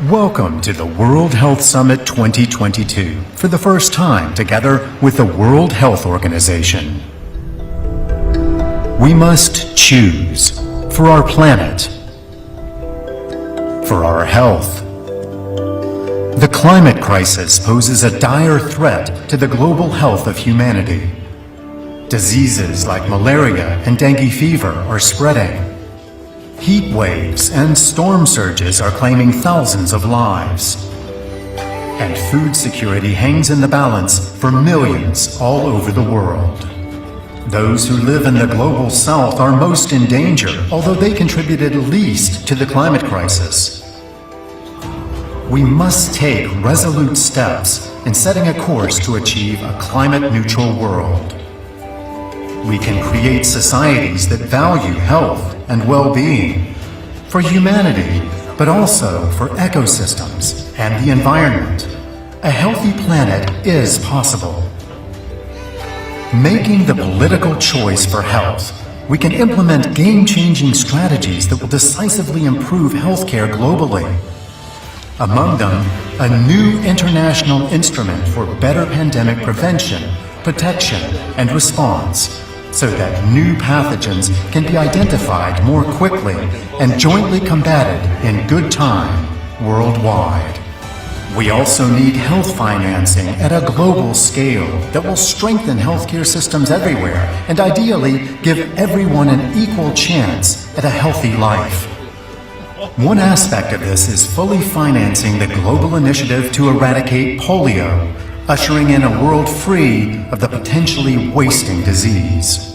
Welcome to the World Health Summit 2022, for the first time together with the World Health Organization. We must choose for our planet, for our health. The climate crisis poses a dire threat to the global health of humanity. Diseases like malaria and dengue fever are spreading. Heat waves and storm surges are claiming thousands of lives. And food security hangs in the balance for millions all over the world. Those who live in the global south are most in danger, although they contributed least to the climate crisis. We must take resolute steps in setting a course to achieve a climate-neutral world. We can create societies that value health and well-being for humanity, but also for ecosystems and the environment. A healthy planet is possible. Making the political choice for health, we can implement game-changing strategies that will decisively improve healthcare globally. Among them, a new international instrument for better pandemic prevention, protection, and response, so that new pathogens can be identified more quickly and jointly combated in good time worldwide. We also need health financing at a global scale that will strengthen healthcare systems everywhere and ideally give everyone an equal chance at a healthy life. One aspect of this is fully financing the global initiative to eradicate polio, ushering in a world free of the potentially wasting disease.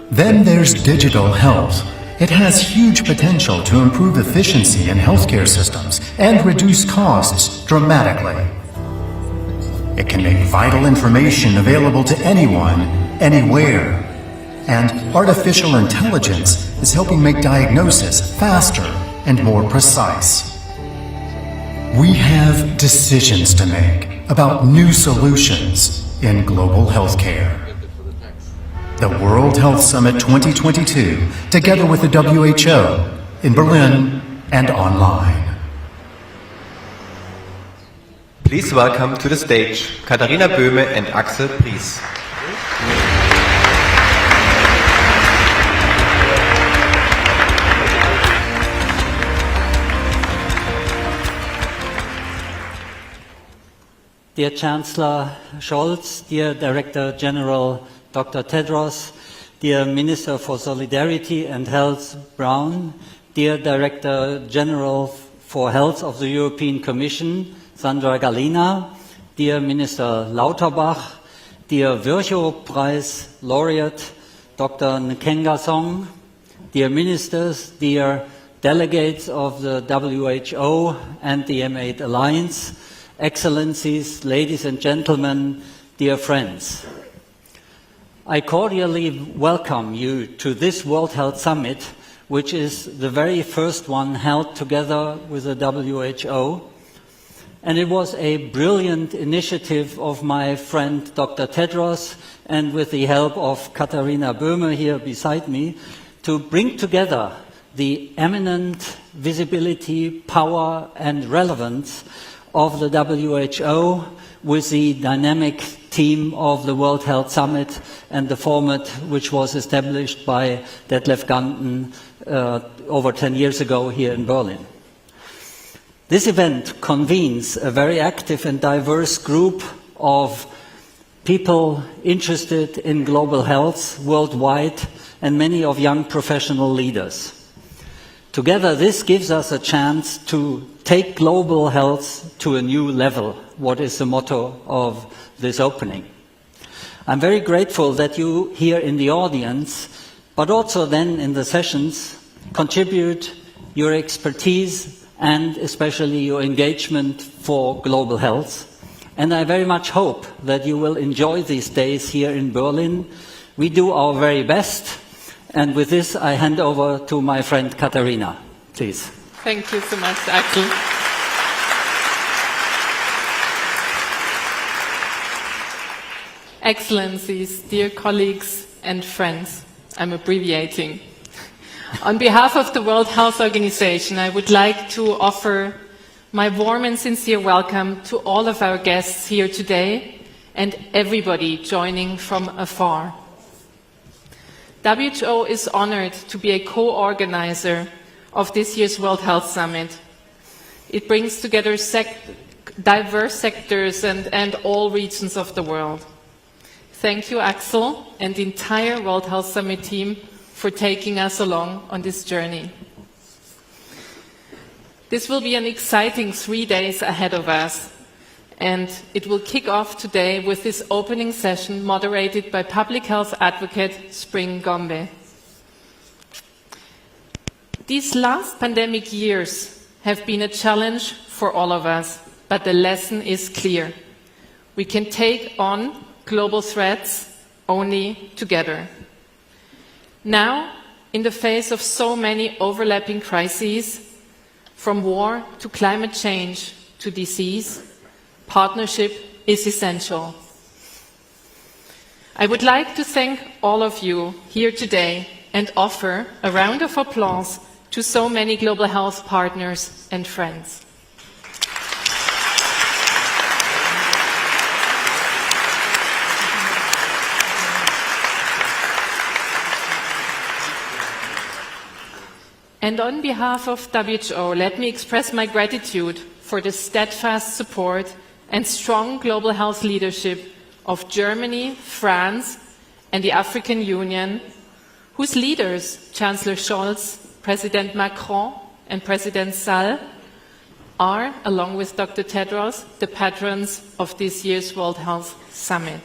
Then there's digital health. It has huge potential to improve efficiency in healthcare systems and reduce costs dramatically. It can make vital information available to anyone, anywhere. And artificial intelligence is helping make diagnosis faster and more precise. We have decisions to make about new solutions in global healthcare. The World Health Summit 2022, together with the WHO, in Berlin and online. Please welcome to the stage Katharina Böhme and Axel Pries. Dear Chancellor Scholz, dear Director General Dr. Tedros, dear Minister for Solidarity and Health Brown, dear Director General for Health of the European Commission, Sandra Gallina, dear Minister Lauterbach, dear Virchow Prize Laureate, Dr. Nkenga Song, dear Ministers, dear delegates of the WHO and the M8 Alliance, Excellencies, ladies and gentlemen, dear friends. I cordially welcome you to this World Health Summit, which is the very first one held together with the WHO. And it was a brilliant initiative of my friend Dr. Tedros, and with the help of Katharina Böhme here beside me, to bring together the eminent visibility, power and relevance of the WHO with the dynamic team of the World Health Summit and the format which was established by Detlef Ganten over 10 years ago here in Berlin. This event convenes a very active and diverse group of people interested in global health worldwide and many of young professional leaders. Together, this gives us a chance to take global health to a new level, what is the motto of this opening. I'm very grateful that you here in the audience, but also then in the sessions, contribute your expertise and especially your engagement for global health. And I very much hope that you will enjoy these days here in Berlin. We do our very best. And with this, I hand over to my friend Katharina, please. Thank you so much, Axel. Excellencies, dear colleagues and friends, I'm abbreviating. On behalf of the World Health Organization, I would like to offer my warm and sincere welcome to all of our guests here today and everybody joining from afar. WHO is honored to be a co-organizer of this year's World Health Summit. It brings together diverse sectors and all regions of the world. Thank you, Axel, and the entire World Health Summit team for taking us along on this journey. This will be an exciting 3 days ahead of us, and it will kick off today with this opening session moderated by public health advocate Spring Gombe. These last pandemic years have been a challenge for all of us, but the lesson is clear. We can take on global threats only together. Now, in the face of so many overlapping crises, from war to climate change to disease, partnership is essential. I would like to thank all of you here today and offer a round of applause to so many global health partners and friends. And on behalf of WHO, let me express my gratitude for the steadfast support and strong global health leadership of Germany, France, and the African Union, whose leaders, Chancellor Scholz, President Macron, and President Sall, are, along with Dr. Tedros, the patrons of this year's World Health Summit.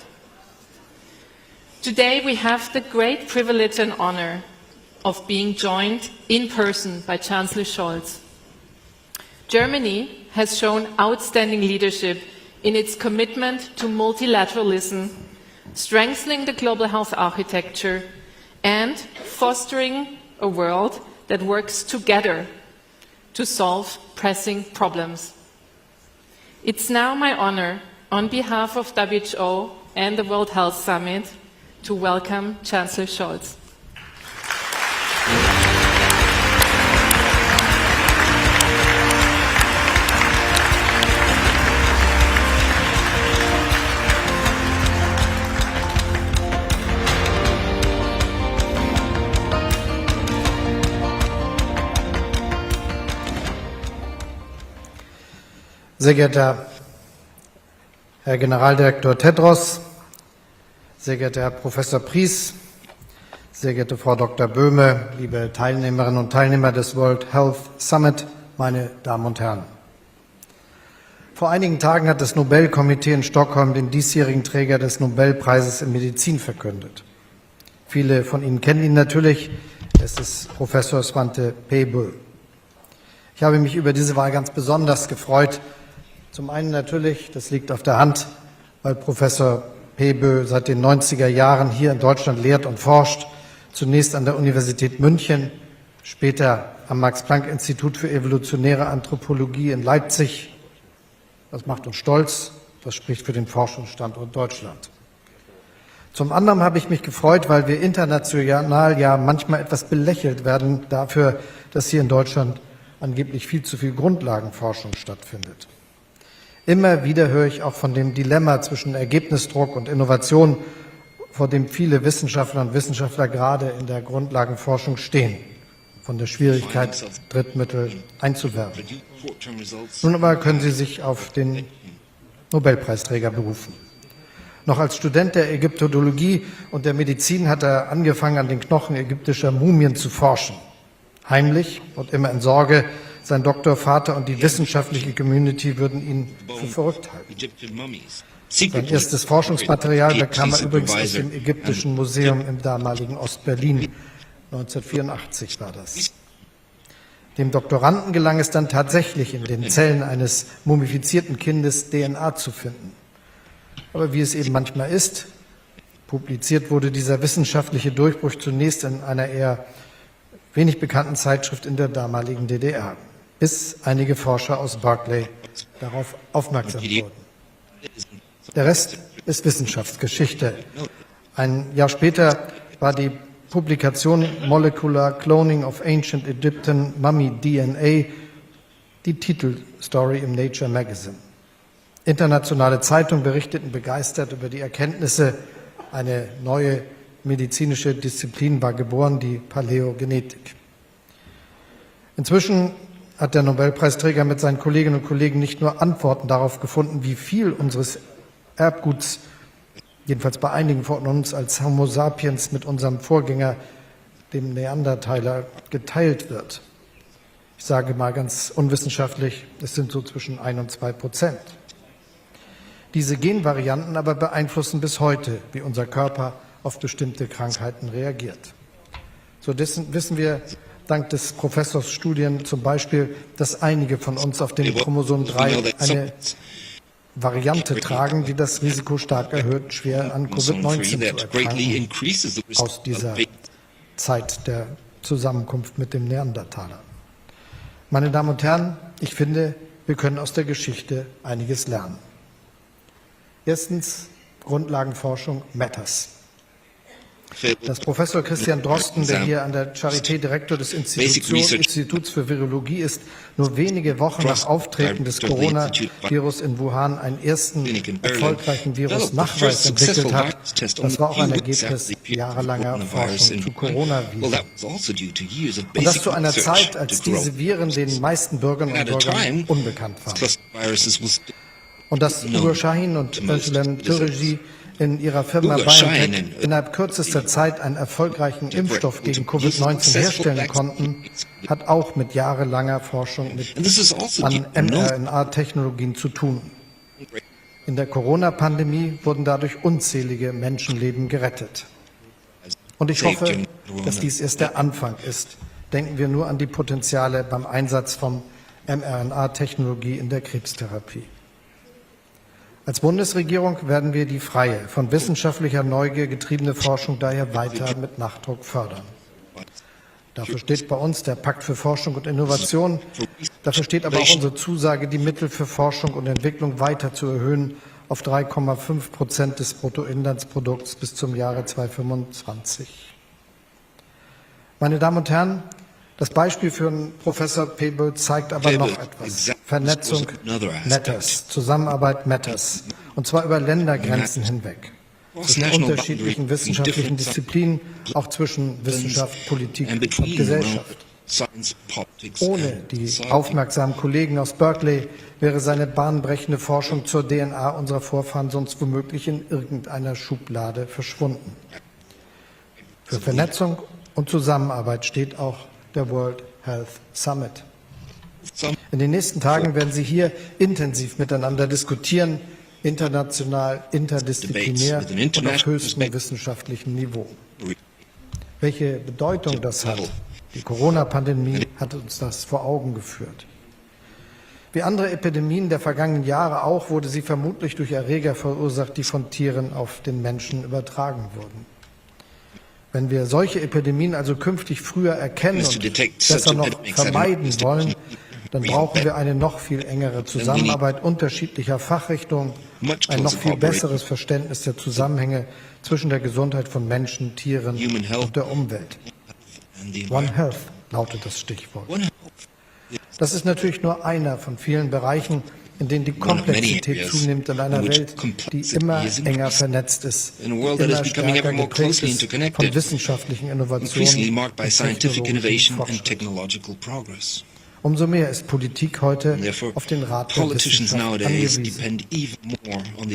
Today we have the great privilege and honor of being joined in person by Chancellor Scholz. Germany has shown outstanding leadership in its commitment to multilateralism, strengthening the global health architecture, and fostering a world that works together to solve pressing problems. It's now my honor, on behalf of WHO and the World Health Summit, to welcome Chancellor Scholz. Sehr geehrter Herr Generaldirektor Tedros, sehr geehrter Herr Professor Pries, sehr geehrte Frau Dr. Böhme, liebe Teilnehmerinnen und Teilnehmer des World Health Summit, meine Damen und Herren. Vor einigen Tagen hat das Nobelkomitee in Stockholm den diesjährigen Träger des Nobelpreises in Medizin verkündet. Viele von Ihnen kennen ihn natürlich, es ist Professor Svante Pääbo. Ich habe mich über diese Wahl ganz besonders gefreut. Zum einen natürlich, das liegt auf der Hand, weil Professor Pääbo seit den 90er Jahren hier in Deutschland lehrt und forscht, zunächst an der Universität München, später am Max-Planck-Institut für evolutionäre Anthropologie in Leipzig. Das macht uns stolz, das spricht für den Forschungsstandort Deutschland. Zum anderen habe ich mich gefreut, weil wir international ja manchmal etwas belächelt werden dafür, dass hier in Deutschland angeblich viel zu viel Grundlagenforschung stattfindet. Immer wieder höre ich auch von dem Dilemma zwischen Ergebnisdruck und Innovation, vor dem viele Wissenschaftler und Wissenschaftler gerade in der Grundlagenforschung stehen, von der Schwierigkeit, Drittmittel einzuwerben. Nun aber können Sie sich auf den Nobelpreisträger berufen. Noch als Student der Ägyptologie und der Medizin hat er angefangen, an den Knochen ägyptischer Mumien zu forschen. Heimlich und immer in Sorge, sein Doktorvater und die wissenschaftliche Community würden ihn für verrückt halten. Sein erstes Forschungsmaterial bekam er übrigens aus dem Ägyptischen Museum im damaligen Ostberlin. 1984 war das. Dem Doktoranden gelang es dann tatsächlich, in den Zellen eines mumifizierten Kindes DNA zu finden. Aber wie es eben manchmal ist, publiziert wurde dieser wissenschaftliche Durchbruch zunächst in einer eher wenig bekannten Zeitschrift in der damaligen DDR, bis einige Forscher aus Berkeley darauf aufmerksam wurden. Der Rest ist Wissenschaftsgeschichte. Ein Jahr später war die Publikation Molecular Cloning of Ancient Egyptian Mummy DNA die Titelstory im Nature Magazine. Internationale Zeitungen berichteten begeistert über die Erkenntnisse. Eine neue medizinische Disziplin war geboren, die Paläogenetik. Inzwischen hat der Nobelpreisträger mit seinen Kolleginnen und Kollegen nicht nur Antworten darauf gefunden, wie viel unseres Erbguts, jedenfalls bei einigen von uns als Homo sapiens mit unserem Vorgänger, dem Neandertaler, geteilt wird. Ich sage mal ganz unwissenschaftlich, es sind so zwischen 1 und 2%. Diese Genvarianten aber beeinflussen bis heute, wie unser Körper auf bestimmte Krankheiten reagiert. So wissen wir dank des Professors Studien zum Beispiel, dass einige von uns auf dem Chromosom 3 eine Variante tragen, die das Risiko stark erhöht, schwer an Covid-19 zu erkranken, aus dieser Zeit der Zusammenkunft mit dem Neandertaler. Meine Damen und Herren, ich finde, wir können aus der Geschichte einiges lernen. Erstens, Grundlagenforschung matters. Dass Professor Christian Drosten, der hier an der Charité Direktor des Instituts für Virologie ist, nur wenige Wochen nach Auftreten des Coronavirus in Wuhan einen ersten erfolgreichen Virusnachweis entwickelt hat, das war auch ein Ergebnis jahrelanger Forschung zu Coronaviren. Und das zu einer Zeit, als diese Viren den meisten Bürgerinnen und Bürgern unbekannt waren. Und dass Uğur Şahin und Özlem Türeci in ihrer Firma BioNTech innerhalb kürzester Zeit einen erfolgreichen Impfstoff gegen Covid-19 herstellen konnten, hat auch mit jahrelanger Forschung an mRNA-Technologien zu tun. In der Corona-Pandemie wurden dadurch unzählige Menschenleben gerettet. Und ich hoffe, dass dies erst der Anfang ist. Denken wir nur an die Potenziale beim Einsatz von mRNA-Technologie in der Krebstherapie. Als Bundesregierung werden wir die freie, von wissenschaftlicher Neugier getriebene Forschung daher weiter mit Nachdruck fördern. Dafür steht bei uns der Pakt für Forschung und Innovation. Dafür steht aber auch unsere Zusage, die Mittel für Forschung und Entwicklung weiter zu erhöhen auf 3,5% des Bruttoinlandsprodukts bis zum Jahre 2025. Meine Damen und Herren, das Beispiel für Professor Pebel zeigt aber noch etwas. Vernetzung matters, Zusammenarbeit matters, und zwar über Ländergrenzen hinweg, zwischen unterschiedlichen wissenschaftlichen Disziplinen, auch zwischen Wissenschaft, Politik und Gesellschaft. Ohne die aufmerksamen Kollegen aus Berkeley wäre seine bahnbrechende Forschung zur DNA unserer Vorfahren sonst womöglich in irgendeiner Schublade verschwunden. Für Vernetzung und Zusammenarbeit steht auch der World Health Summit. In den nächsten Tagen werden Sie hier intensiv miteinander diskutieren, international, interdisziplinär und auf höchstem wissenschaftlichen Niveau. Welche Bedeutung das hat, die Corona-Pandemie hat uns das vor Augen geführt. Wie andere Epidemien der vergangenen Jahre auch, wurde sie vermutlich durch Erreger verursacht, die von Tieren auf den Menschen übertragen wurden. Wenn wir solche Epidemien also künftig früher erkennen und besser noch vermeiden wollen, dann brauchen wir eine noch viel engere Zusammenarbeit unterschiedlicher Fachrichtungen, ein noch viel besseres Verständnis der Zusammenhänge zwischen der Gesundheit von Menschen, Tieren und der Umwelt. One Health lautet das Stichwort. Das ist natürlich nur einer von vielen Bereichen, in denen die Komplexität zunimmt in einer Welt, die immer enger vernetzt ist, immer stärker geprägt ist von wissenschaftlichen Innovationen und technologischen Fortschritt. Umso mehr ist Politik heute auf den Rat der Wissenschaft angewiesen.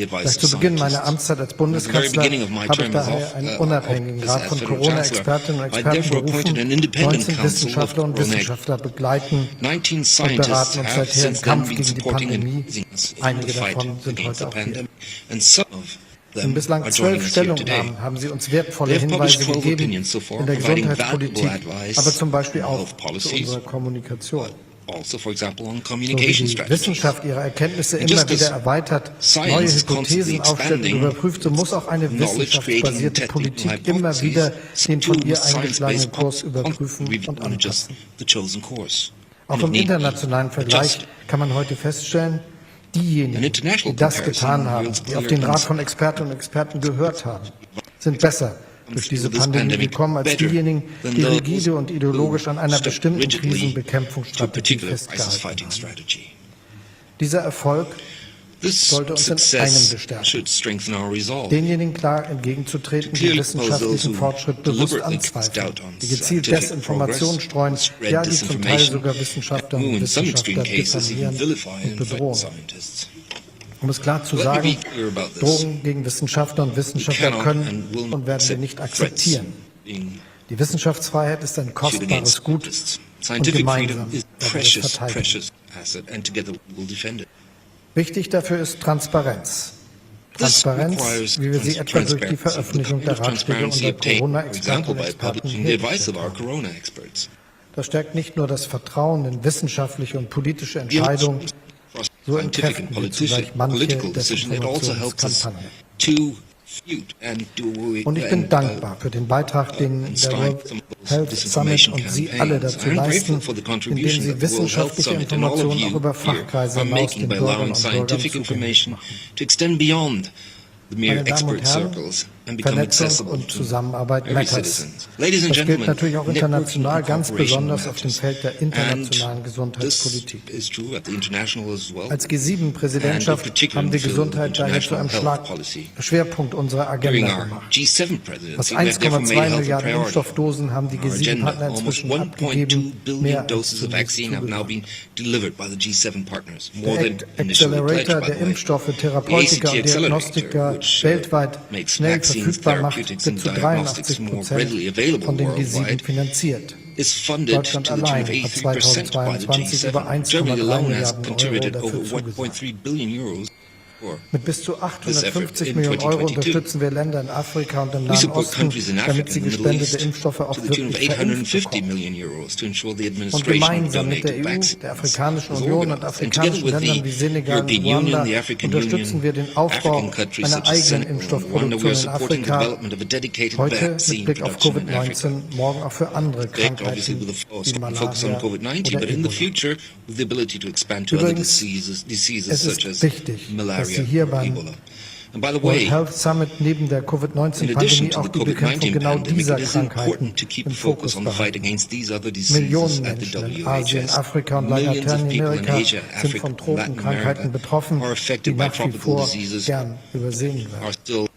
Gleich zu Beginn meiner Amtszeit als Bundeskanzler habe ich daher einen unabhängigen Rat von Corona-Expertinnen und Experten berufen, 19 Wissenschaftler und Wissenschaftler begleiten und beraten uns seither im Kampf gegen die Pandemie. Einige davon sind heute auch hier. In bislang 12 Stellungnahmen haben Sie uns wertvolle Hinweise gegeben in der Gesundheitspolitik, aber zum Beispiel auch zu unserer Kommunikation. So wie die Wissenschaft ihre Erkenntnisse immer wieder erweitert, neue Hypothesen aufstellt und überprüft, so muss auch eine wissenschaftsbasierte Politik immer wieder den von ihr eingeschlagenen Kurs überprüfen und anpassen. Auch im internationalen Vergleich kann man heute feststellen, diejenigen, die das getan haben, die auf den Rat von Expertinnen und Experten gehört haben, sind besser durch diese Pandemie gekommen als diejenigen, die rigide und ideologisch an einer bestimmten Krisenbekämpfungsstrategie festgehalten haben. Dieser Erfolg sollte uns in einem bestärken: denjenigen klar entgegenzutreten, die wissenschaftlichen Fortschritt bewusst anzweifeln, die gezielt Desinformation streuen, ja, die zum Teil sogar Wissenschaftlerinnen und Wissenschaftler diffamieren und bedrohen. Um es klar zu sagen, Drohungen gegen Wissenschaftler und Wissenschaftler können und werden wir nicht akzeptieren. Die Wissenschaftsfreiheit ist ein kostbares Gut und gemeinsam werden wir es verteidigen. Wichtig dafür ist Transparenz. Transparenz, wie wir sie etwa durch die Veröffentlichung der Ratschläge unserer Corona-Experten und Experten hergestellt haben. Das stärkt nicht nur das Vertrauen in wissenschaftliche und politische Entscheidungen, so entkräften wir zugleich manche Desinformationskampagnen. Und ich bin dankbar für den Beitrag, den der World Health Summit und Sie alle dazu leisten, indem Sie wissenschaftliche Informationen auch über Fachkreise hinaus den Bürgern und Bürgern zugänglich machen. Meine Damen und Herren, Vernetzung und Zusammenarbeit matters. Das gilt natürlich auch international, ganz besonders auf dem Feld der internationalen Gesundheitspolitik. Als G7-Präsidentschaft haben wir Gesundheit daher zu einem Schwerpunkt unserer Agenda gemacht. Fast 1,2 Milliarden Impfstoffdosen haben die G7-Partner inzwischen abgegeben, mehr als zunächst zugelassen. Der Accelerator der Impfstoffe, Therapeutika und Diagnostika weltweit schnell verfügbar macht, wird zu 83% von den G7 finanziert. Deutschland allein hat 2022 über 1,3 Milliarden Euro dafür zugesagt. Mit bis zu 850 Millionen Euro unterstützen wir Länder in Afrika und im Nahen Osten, damit sie gespendete Impfstoffe auch wirklich verimpft bekommen. Und gemeinsam mit der EU, der Afrikanischen Union und afrikanischen Ländern wie Senegal und Ruanda unterstützen wir den Aufbau einer eigenen Impfstoffproduktion in Afrika, heute mit Blick auf Covid-19, morgen auch für andere Krankheiten wie Malaria oder Ebola. Übrigens, es ist wichtig, dass Sie hier beim World Health Summit neben der Covid-19-Pandemie auch die Bekämpfung genau dieser Krankheiten im Fokus behalten. Millionen Menschen in Asien, Afrika und Lateinamerika sind von Tropenkrankheiten betroffen, die nach wie vor gern übersehen werden.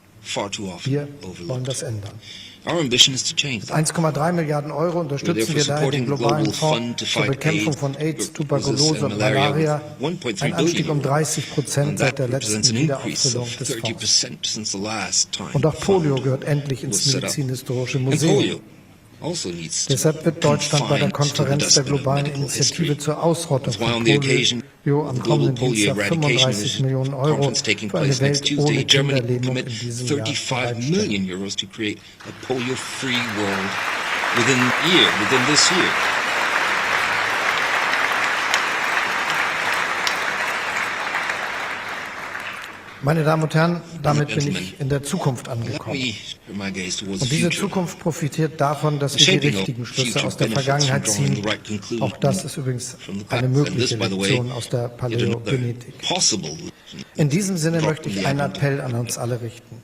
Wir wollen das ändern. Mit 1,3 Milliarden Euro unterstützen wir daher den globalen Fonds zur Bekämpfung von AIDS, Tuberkulose und Malaria, ein Anstieg um 30% seit der letzten Wiederauffüllung des Fonds. Und auch Polio gehört endlich ins Medizinhistorische Museum. Deshalb wird Deutschland bei der Konferenz der globalen Initiative zur Ausrottung von Polio am kommenden Dienstag 35 Millionen Euro für eine Welt ohne Kinderlähmung in diesem Jahr bereitstellen. Meine Damen und Herren, damit bin ich in der Zukunft angekommen. Und diese Zukunft profitiert davon, dass wir die richtigen Schlüsse aus der Vergangenheit ziehen. Auch das ist übrigens eine mögliche Lektion aus der Paläogenetik. In diesem Sinne möchte ich einen Appell an uns alle richten.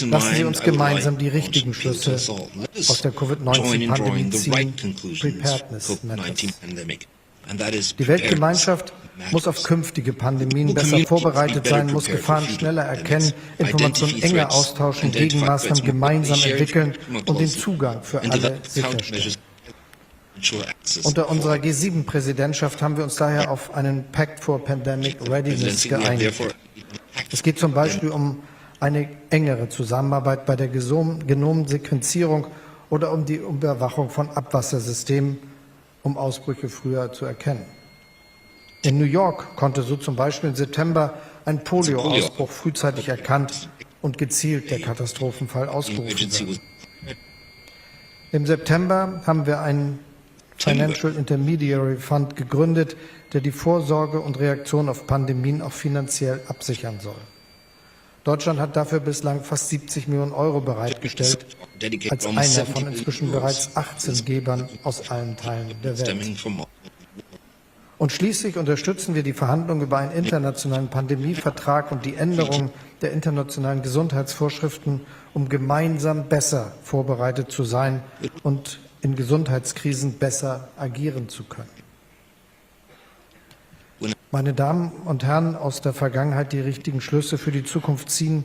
Lassen Sie uns gemeinsam die richtigen Schlüsse aus der Covid-19-Pandemie ziehen. Preparedness matters. Die Weltgemeinschaft muss auf künftige Pandemien besser vorbereitet sein, muss Gefahren schneller erkennen, Informationen enger austauschen, Gegenmaßnahmen gemeinsam entwickeln und den Zugang für alle sicherstellen. Unter unserer G7-Präsidentschaft haben wir uns daher auf einen Pact for Pandemic Readiness geeinigt. Es geht zum Beispiel um eine engere Zusammenarbeit bei der Genomsequenzierung oder um die Überwachung von Abwassersystemen, um Ausbrüche früher zu erkennen. In New York konnte so zum Beispiel im September ein Polio-Ausbruch frühzeitig erkannt und gezielt der Katastrophenfall ausgerufen werden. Im September haben wir einen Financial Intermediary Fund gegründet, der die Vorsorge und Reaktion auf Pandemien auch finanziell absichern soll. Deutschland hat dafür bislang fast 70 Millionen Euro bereitgestellt, als einer von inzwischen bereits 18 Gebern aus allen Teilen der Welt. Und schließlich unterstützen wir die Verhandlungen über einen internationalen Pandemievertrag und die Änderung der internationalen Gesundheitsvorschriften, um gemeinsam besser vorbereitet zu sein und in Gesundheitskrisen besser agieren zu können. Meine Damen und Herren, aus der Vergangenheit die richtigen Schlüsse für die Zukunft ziehen,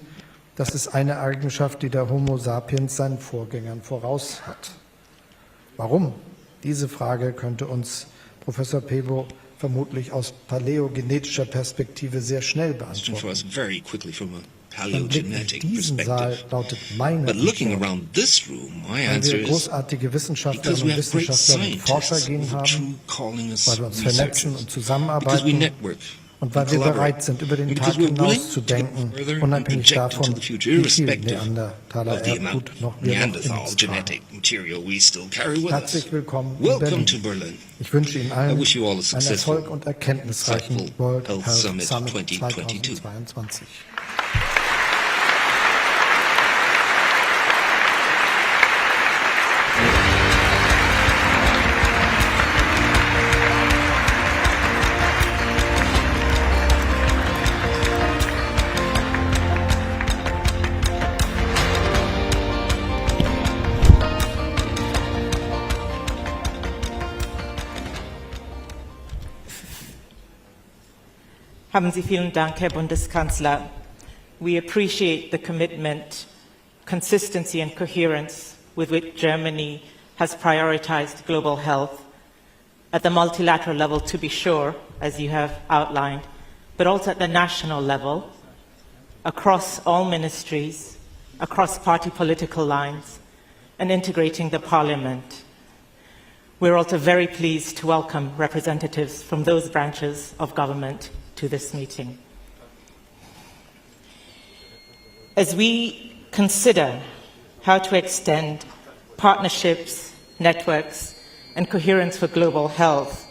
das ist eine Eigenschaft, die der Homo sapiens seinen Vorgängern voraus hat. Warum? Diese Frage könnte uns Professor Pebo vermutlich aus paläogenetischer Perspektive sehr schnell beantworten. Ein Blick in diesen Saal lautet meine Antwort. Weil wir großartige Wissenschaftlerinnen und Wissenschaftler und Forschergehen haben, weil wir uns vernetzen und zusammenarbeiten und weil wir bereit sind, über den Tag hinaus zu denken, unabhängig davon, wie viel Neandertaler Erbgut wir noch in uns tragen. Herzlich willkommen in Berlin. Ich wünsche Ihnen allen einen Erfolg und erkenntnisreichen World Health Summit 2022. Haben Sie vielen Dank, Herr Bundeskanzler. We appreciate the commitment, consistency and coherence with which Germany has prioritized global health at the multilateral level, to be sure, as you have outlined, but also at the national level, across all ministries, across party political lines, and integrating the Parliament. We're also very pleased to welcome representatives from those branches of government to this meeting. As we consider how to extend partnerships, networks, and coherence for global health,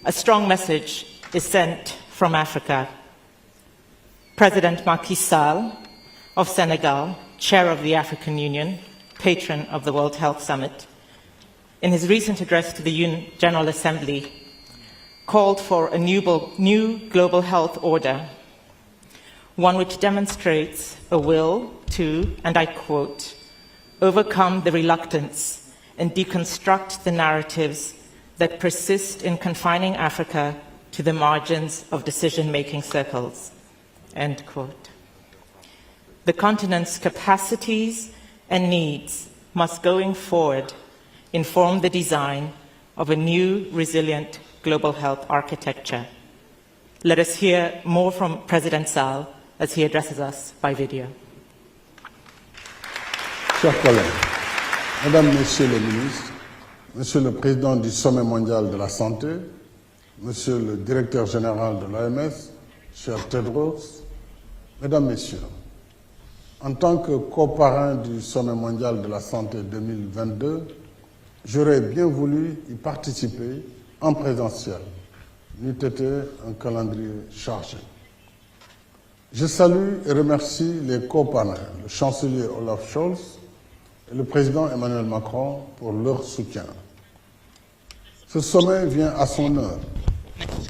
a strong message is sent from Africa. President Macky Sall of Senegal, chair of the African Union, patron of the World Health Summit, in his recent address to the UN General Assembly, called for a new global health order, one which demonstrates a will to, and I quote, overcome the reluctance and deconstruct the narratives that persist in confining Africa to the margins of decision-making circles, end quote. The continent's capacities and needs must, going forward, inform the design of a new, resilient global health architecture. Let us hear more from President Sall as he addresses us by video. Chers collègues, Mesdames, Messieurs les ministres, Monsieur le Président du Sommet mondial de la santé, Monsieur le Directeur général de l'OMS, cher Tedros, Mesdames, Messieurs, en tant que coparrain du Sommet mondial de la santé 2022, j'aurais bien voulu y participer en présentiel, n'eût été un calendrier chargé. Je salue et remercie les coparrains, le chancelier Olaf Scholz et le président Emmanuel Macron pour leur soutien. Ce sommet vient à son heure,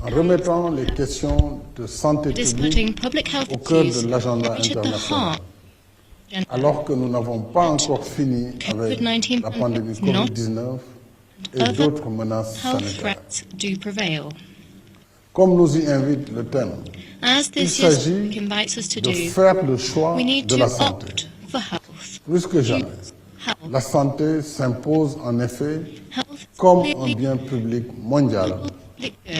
en remettant les questions de santé publique au cœur de l'agenda international, alors que nous n'avons pas encore fini avec la pandémie Covid-19 et d'autres menaces sanitaires. Comme nous y invite le thème, il s'agit de faire le choix de la santé. Plus que jamais, la santé s'impose en effet comme un bien public mondial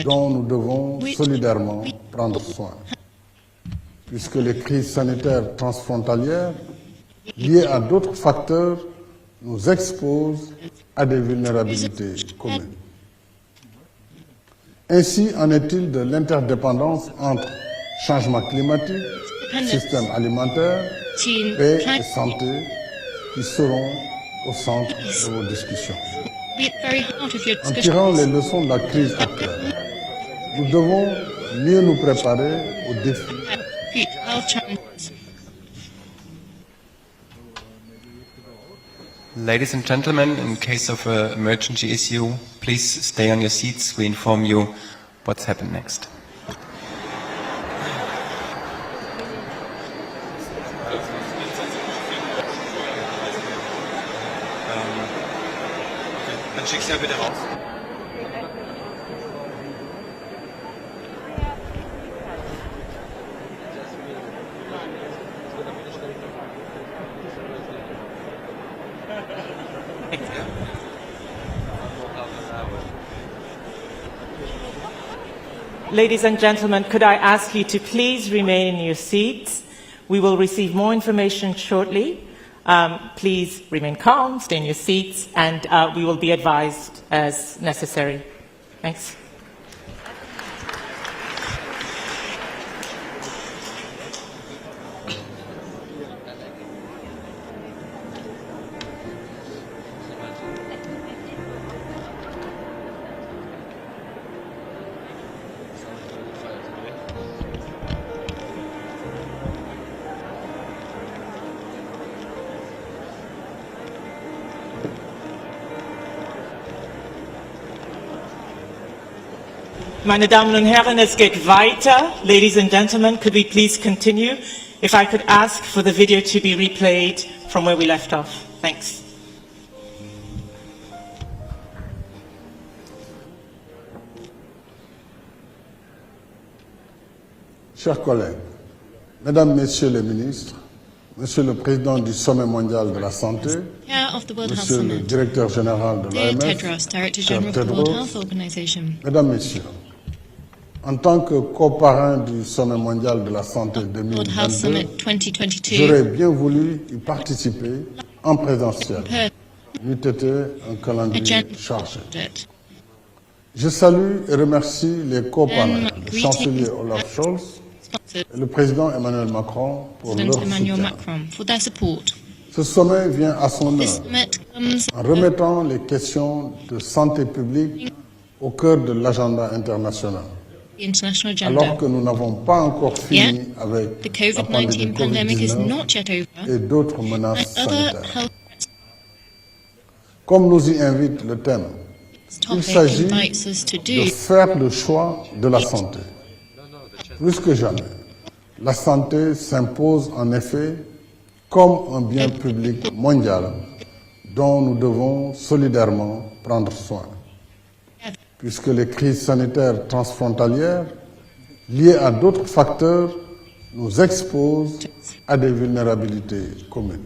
dont nous devons solidairement prendre soin. Puisque les crises sanitaires transfrontalières liées à d'autres facteurs nous exposent à des vulnérabilités communes. Ainsi en est-il de l'interdépendance entre changement climatique, système alimentaire, paix et santé qui seront au centre de vos discussions. En tirant les leçons de la crise actuelle, nous devons mieux nous préparer aux défis. Ladies and gentlemen, in case of an emergency issue, please stay on your seats. We inform you what's happened next. Dann schickst du ja bitte raus. Ladies and gentlemen, could I ask you to please remain in your seats? We will receive more information shortly. Please remain calm, stay in your seats, and we will be advised as necessary. Thanks. Meine Damen und Herren, es geht weiter. Ladies and gentlemen, could we please continue? If I could ask for the video to be replayed from where we left off. Thanks. Chers collègues, Mesdames, Messieurs les ministres, Monsieur le Président du Sommet mondial de la santé, Monsieur le Directeur général de l'OMS, Mesdames, Messieurs, en tant que coparrain du Sommet mondial de la santé 2022, j'aurais bien voulu y participer en présentiel, n'eût été un calendrier chargé. Je salue et remercie les coparrains, le chancelier Olaf Scholz et le président Emmanuel Macron pour leur soutien. Ce sommet vient à son heure en remettant les questions de santé publique au cœur de l'agenda international. Alors que nous n'avons pas encore fini avec la pandémie de Covid-19 et d'autres menaces sanitaires. Comme nous y invite le thème, il s'agit de faire le choix de la santé. Plus que jamais, la santé s'impose en effet comme un bien public mondial dont nous devons solidairement prendre soin. Puisque les crises sanitaires transfrontalières liées à d'autres facteurs nous exposent à des vulnérabilités communes.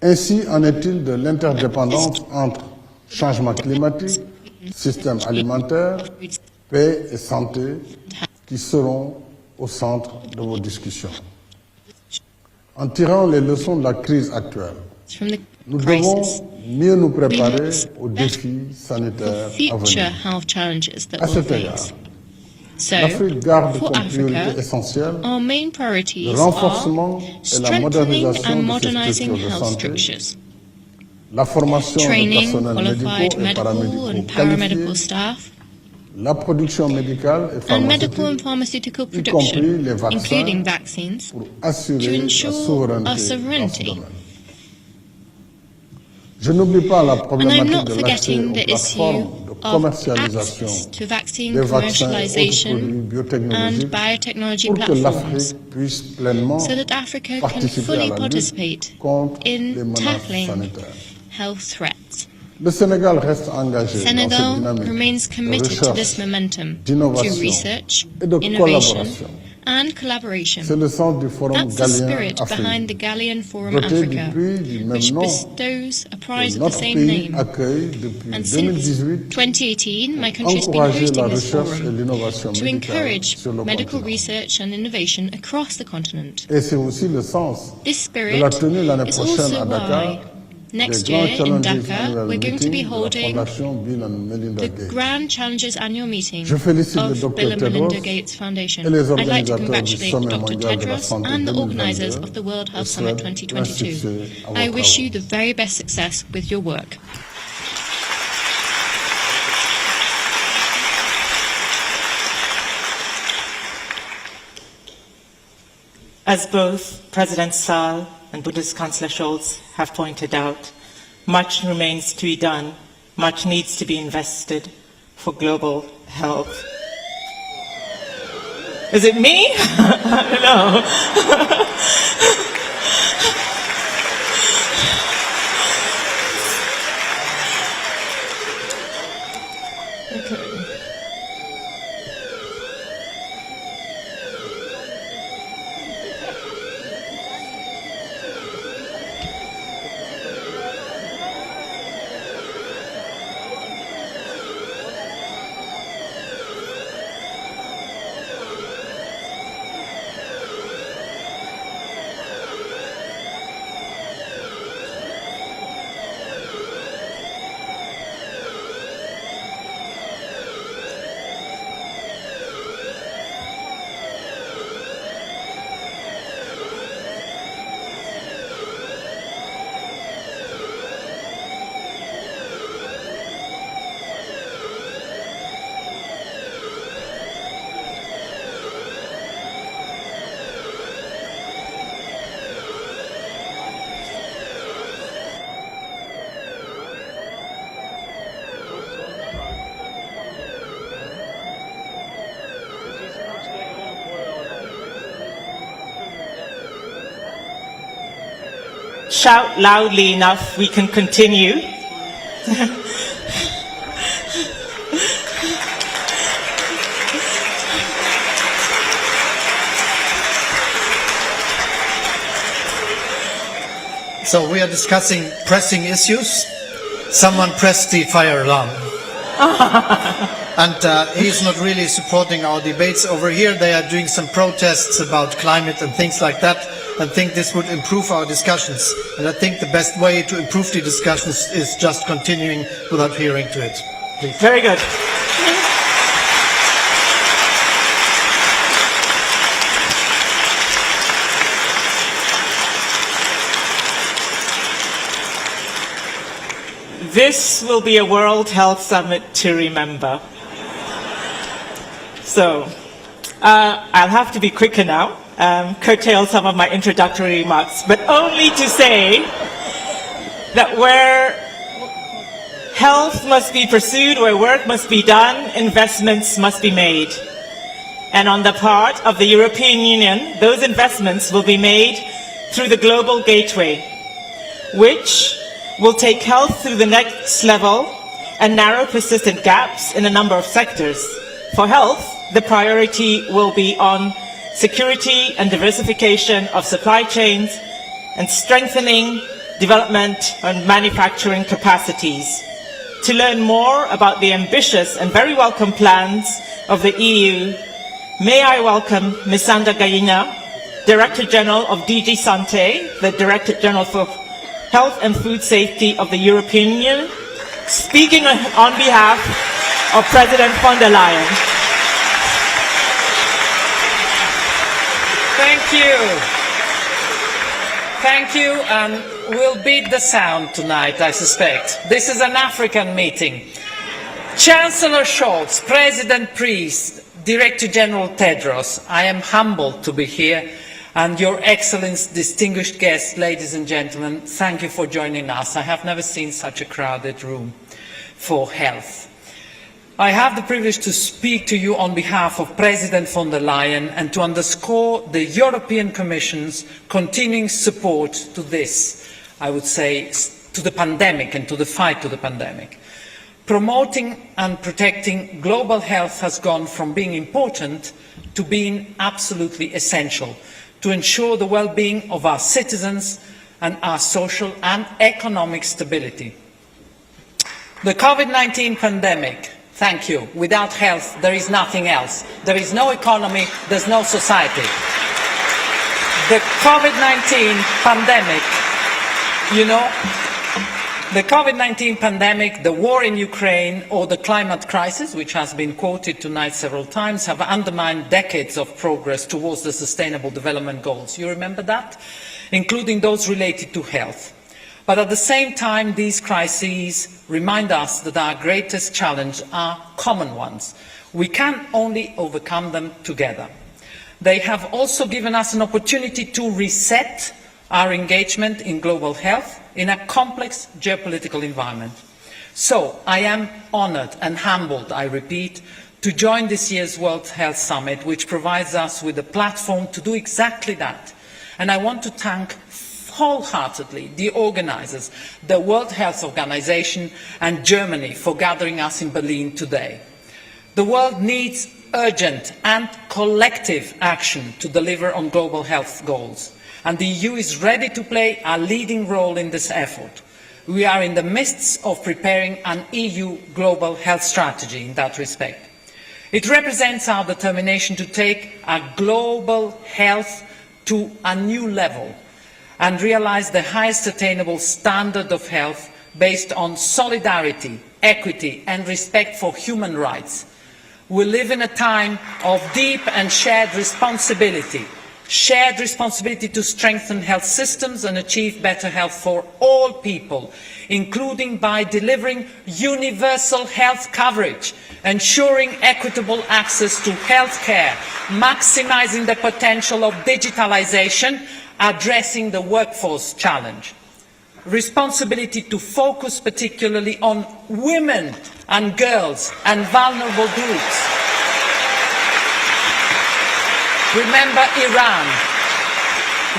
Ainsi en est-il de l'interdépendance entre changement climatique, système alimentaire, paix et santé qui seront au centre de vos discussions. En tirant les leçons de la crise actuelle, nous devons mieux nous préparer aux défis sanitaires à venir. À cet égard, l'Afrique garde comme priorité essentielle le renforcement et la modernisation de ses structures de santé, la formation de personnels médicaux et paramédicaux qualifiés, la production médicale et pharmaceutique, y compris les vaccins, pour assurer la souveraineté dans ce domaine. Je n'oublie pas la problématique de l'accès aux plateformes de commercialisation des vaccins et autres produits biotechnologiques pour que l'Afrique puisse pleinement participer à la lutte contre les menaces sanitaires. Le Sénégal reste engagé dans cette dynamique de recherche, d'innovation et de collaboration. C'est le sens du Forum Gallien Afrique, doté du prix du même nom que notre pays accueille depuis 2018 pour encourager la recherche et l'innovation médicale sur le continent. Et c'est aussi le sens de la tenue l'année prochaine à Dakar Next year in Dhaka, we're going to be holding the Grand Challenges Annual Meeting of Bill and Melinda Gates Foundation. I'd like to congratulate Dr. Tedros and the organisers of the World Health Summit 2022. I wish you the very best success with your work. As both President Saal and Bundeskanzler Scholz have pointed out, much remains to be done, much needs to be invested for global health. Is it me? I don't know. Shout loudly enough, we can continue. So we are discussing pressing issues. Someone pressed the fire alarm. And he's not really supporting our debates over here. They are doing some protests about climate and things like that, and think this would improve our discussions. And I think the best way to improve the discussions is just continuing without hearing to it. Please. Very good. This will be a World Health Summit to remember. So, I'll have to be quicker now, curtail some of my introductory remarks, but only to say that where health must be pursued, where work must be done, investments must be made. And on the part of the European Union, those investments will be made through the Global Gateway, which will take health through the next level and narrow persistent gaps in a number of sectors. For health, the priority will be on security and diversification of supply chains and strengthening development and manufacturing capacities. To learn more about the ambitious and very welcome plans of the EU, may I welcome Ms. Sandra Gallina, Director General of DG Santé, the Director General for Health and Food Safety of the European Union, speaking on behalf of President von der Leyen. Thank you. Thank you, and we'll beat the sound tonight, I suspect. This is an African meeting. Chancellor Scholz, President Priest, Director General Tedros, I am humbled to be here, and Your Excellence, distinguished guests, ladies and gentlemen, thank you for joining us. I have never seen such a crowded room for health. I have the privilege to speak to you on behalf of President von der Leyen and to underscore the European Commission's continuing support to this, I would say, to the pandemic and to the fight to the pandemic. Promoting and protecting global health has gone from being important to being absolutely essential to ensure the well-being of our citizens and our social and economic stability. The COVID-19 pandemic, thank you, without health there is nothing else. There is no economy, there's no society. The COVID-19 pandemic, you know, the COVID-19 pandemic, the war in Ukraine, or the climate crisis, which has been quoted tonight several times, have undermined decades of progress towards the Sustainable Development Goals. You remember that? Including those related to health. But at the same time, these crises remind us that our greatest challenges are common ones. We can only overcome them together. They have also given us an opportunity to reset our engagement in global health in a complex geopolitical environment. So I am honored and humbled, I repeat, to join this year's World Health Summit, which provides us with a platform to do exactly that. And I want to thank wholeheartedly the organisers, the World Health Organization and Germany for gathering us in Berlin today. The world needs urgent and collective action to deliver on global health goals, and the EU is ready to play a leading role in this effort. We are in the midst of preparing an EU global health strategy in that respect. It represents our determination to take a global health to a new level and realise the highest attainable standard of health based on solidarity, equity and respect for human rights. We live in a time of deep and shared responsibility to strengthen health systems and achieve better health for all people, including by delivering universal health coverage, ensuring equitable access to health care, maximising the potential of digitalisation, addressing the workforce challenge. Responsibility to focus particularly on women and girls and vulnerable groups. Remember Iran.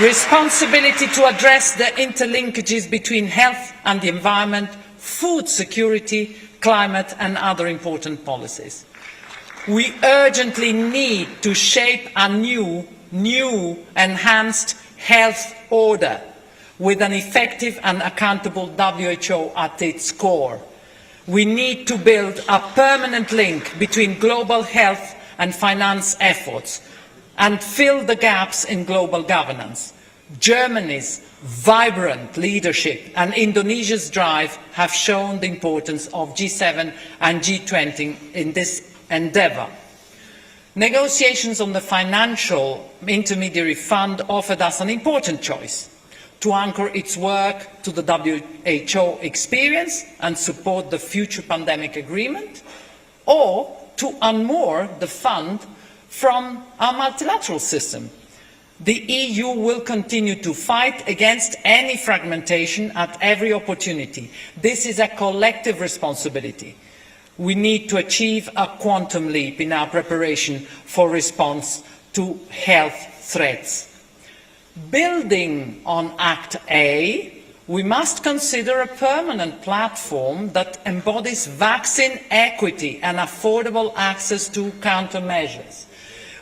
Responsibility to address the interlinkages between health and the environment, food security, climate and other important policies. We urgently need to shape a new, enhanced health order with an effective and accountable WHO at its core. We need to build a permanent link between global health and finance efforts and fill the gaps in global governance. Germany's vibrant leadership and Indonesia's drive have shown the importance of G7 and G20 in this endeavour. Negotiations on the financial intermediary fund offered us an important choice: to anchor its work to the WHO experience and support the future pandemic agreement, or to unmoor the fund from our multilateral system. The EU will continue to fight against any fragmentation at every opportunity. This is a collective responsibility. We need to achieve a quantum leap in our preparation for response to health threats. Building on Act A, we must consider a permanent platform that embodies vaccine equity and affordable access to countermeasures.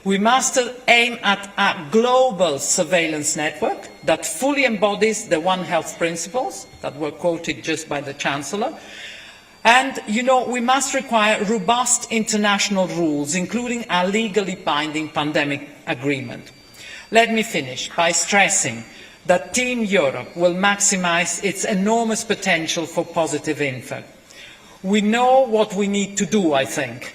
We must aim at a global surveillance network that fully embodies the One Health principles that were quoted just by the Chancellor. And, we must require robust international rules, including a legally binding pandemic agreement. Let me finish by stressing that Team Europe will maximise its enormous potential for positive impact. We know what we need to do, I think.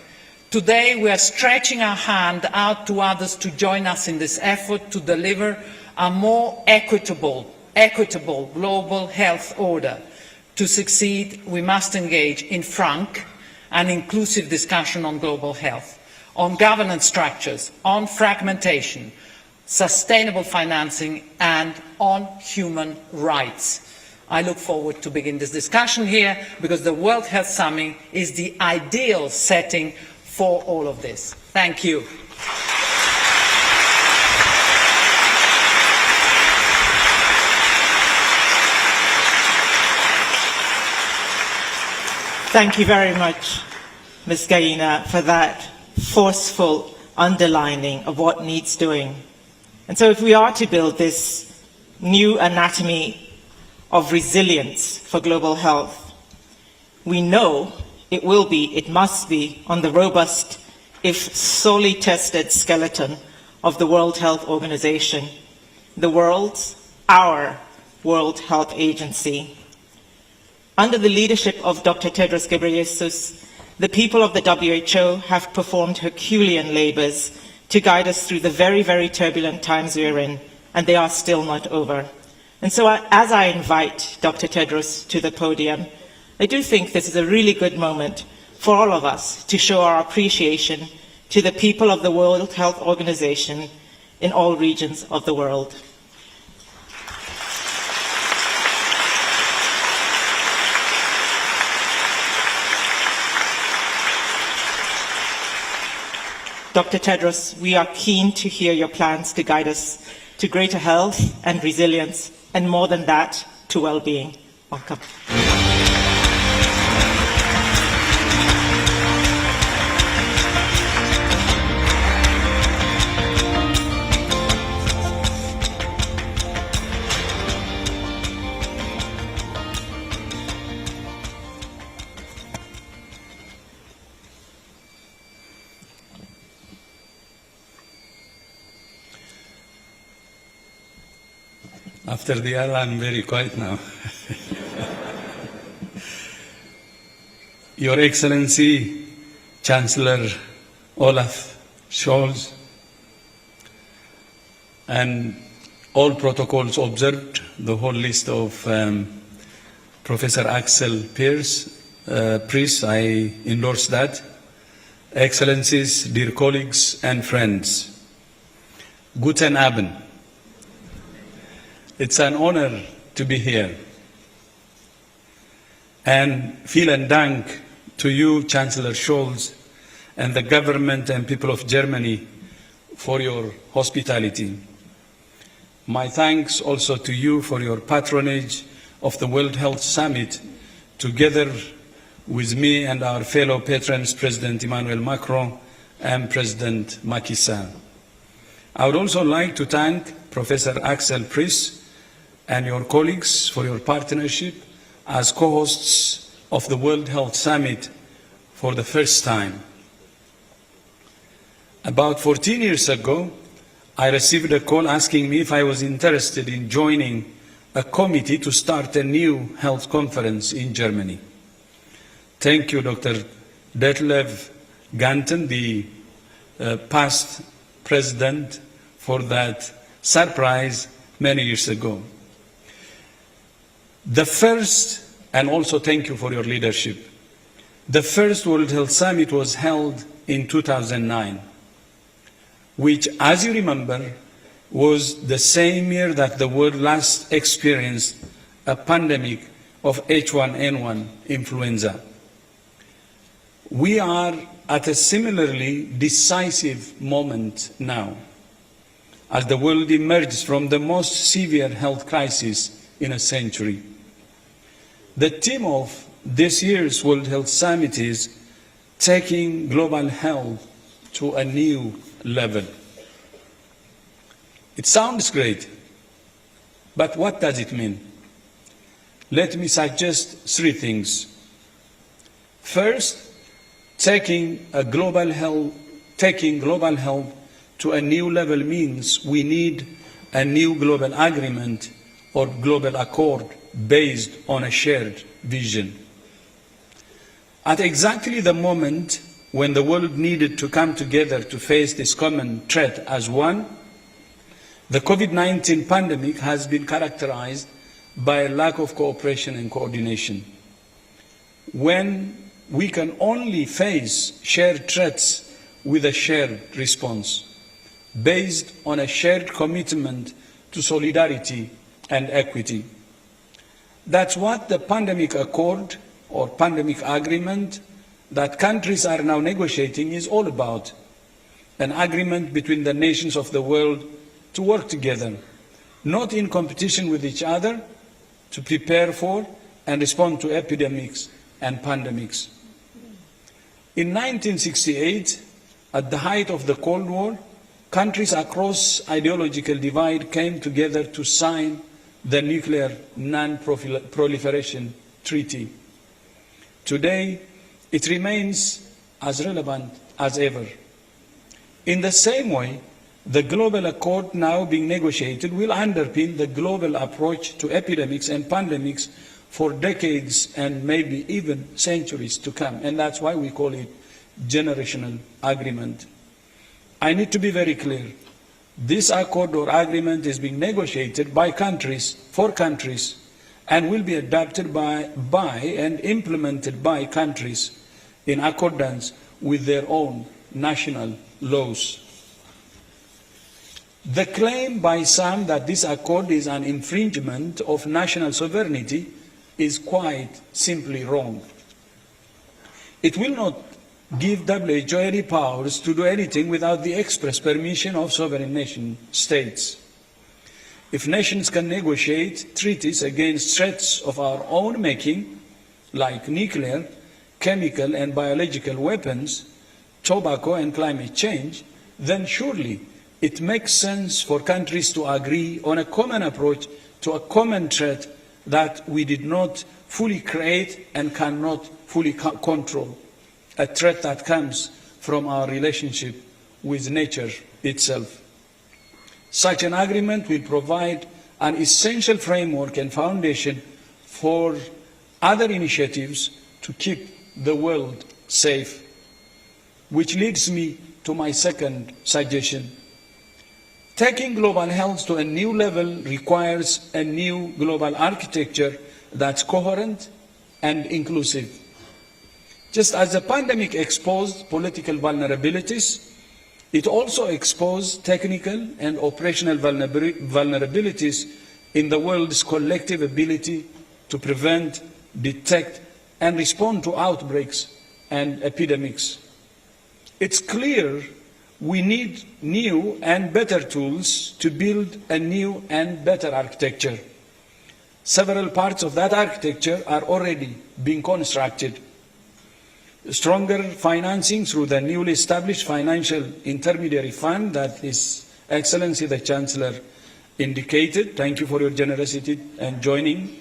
Today we are stretching our hand out to others to join us in this effort to deliver a more equitable global health order. To succeed, we must engage in frank and inclusive discussion on global health, on governance structures, on fragmentation, sustainable financing and on human rights. I look forward to begin this discussion here because the World Health Summit is the ideal setting for all of this. Thank you. Thank you very much, Ms. Gaina, for that forceful underlining of what needs doing. And so if we are to build this new anatomy of resilience for global health, we know it must be on the robust, if sorely tested skeleton of the World Health Organization, our World Health Agency. Under the leadership of Dr. Tedros Ghebreyesus, the people of the WHO have performed Herculean labors to guide us through the very, very turbulent times we are in, and they are still not over. And so as I invite Dr. Tedros to the podium, I do think this is a really good moment for all of us to show our appreciation to the people of the World Health Organization in all regions of the world. Dr. Tedros, we are keen to hear your plans to guide us to greater health and resilience, and more than that, to well-being. Welcome. After the L, I'm very quiet now. Your Excellency, Chancellor Olaf Scholz, and all protocols observed, the whole list of Professor Axel Priest, I endorse that. Excellencies, dear colleagues and friends, Guten Abend. It's an honor to be here. And vielen Dank to you, Chancellor Scholz, and the government and people of Germany for your hospitality. My thanks also to you for your patronage of the World Health Summit, together with me and our fellow patrons, President Emmanuel Macron and President Macky Sall. I would also like to thank Professor Axel Priest and your colleagues for your partnership as co-hosts of the World Health Summit for the first time. About 14 years ago, I received a call asking me if I was interested in joining a committee to start a new health conference in Germany. Thank you, Dr. Detlev Ganten, the past president, for that surprise many years ago. The first, and also thank you for your leadership, the first World Health Summit was held in 2009, which, as you remember, was the same year that the world last experienced a pandemic of H1N1 influenza. We are at a similarly decisive moment now, as the world emerges from the most severe health crisis in a century. The theme of this year's World Health Summit is taking global health to a new level. It sounds great, but what does it mean? Let me suggest three things. First, taking global health to a new level means we need a new global agreement or global accord based on a shared vision. At exactly the moment when the world needed to come together to face this common threat as one, the COVID-19 pandemic has been characterized by a lack of cooperation and coordination. When we can only face shared threats with a shared response, based on a shared commitment to solidarity and equity. That's what the pandemic accord or pandemic agreement that countries are now negotiating is all about. An agreement between the nations of the world to work together, not in competition with each other, to prepare for and respond to epidemics and pandemics. In 1968, at the height of the Cold War, countries across ideological divide came together to sign the Nuclear Non-Proliferation Treaty. Today, it remains as relevant as ever. In the same way, the global accord now being negotiated will underpin the global approach to epidemics and pandemics for decades and maybe even centuries to come. And that's why we call it generational agreement. I need to be very clear. This accord or agreement is being negotiated by countries, for countries, and will be adopted by and implemented by countries in accordance with their own national laws. The claim by some that this accord is an infringement of national sovereignty is quite simply wrong. It will not give WHO any powers to do anything without the express permission of sovereign nation states. If nations can negotiate treaties against threats of our own making, like nuclear, chemical and biological weapons, tobacco and climate change, then surely it makes sense for countries to agree on a common approach to a common threat that we did not fully create and cannot fully control, a threat that comes from our relationship with nature itself. Such an agreement will provide an essential framework and foundation for other initiatives to keep the world safe. Which leads me to my second suggestion. Taking global health to a new level requires a new global architecture that's coherent and inclusive. Just as the pandemic exposed political vulnerabilities, it also exposed technical and operational vulnerabilities in the world's collective ability to prevent, detect, and respond to outbreaks and epidemics. It's clear we need new and better tools to build a new and better architecture. Several parts of that architecture are already being constructed. Stronger financing through the newly established Financial Intermediary Fund that His Excellency the Chancellor indicated. Thank you for your generosity and joining.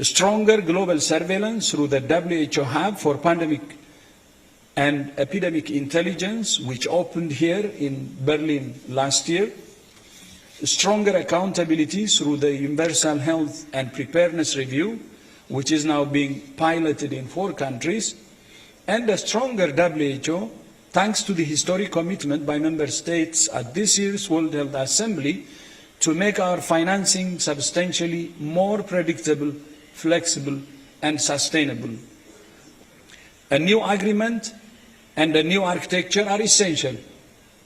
Stronger global surveillance through the WHO Hub for Pandemic and Epidemic Intelligence, which opened here in Berlin last year. Stronger accountability through the Universal Health and Preparedness Review, which is now being piloted in 4 countries. And a stronger WHO, thanks to the historic commitment by member states at this year's World Health Assembly to make our financing substantially more predictable, flexible, and sustainable. A new agreement and a new architecture are essential,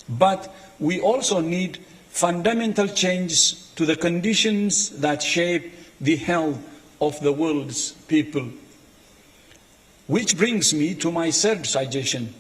but we also need fundamental changes to the conditions that shape the health of the world's people. Which brings me to my third suggestion.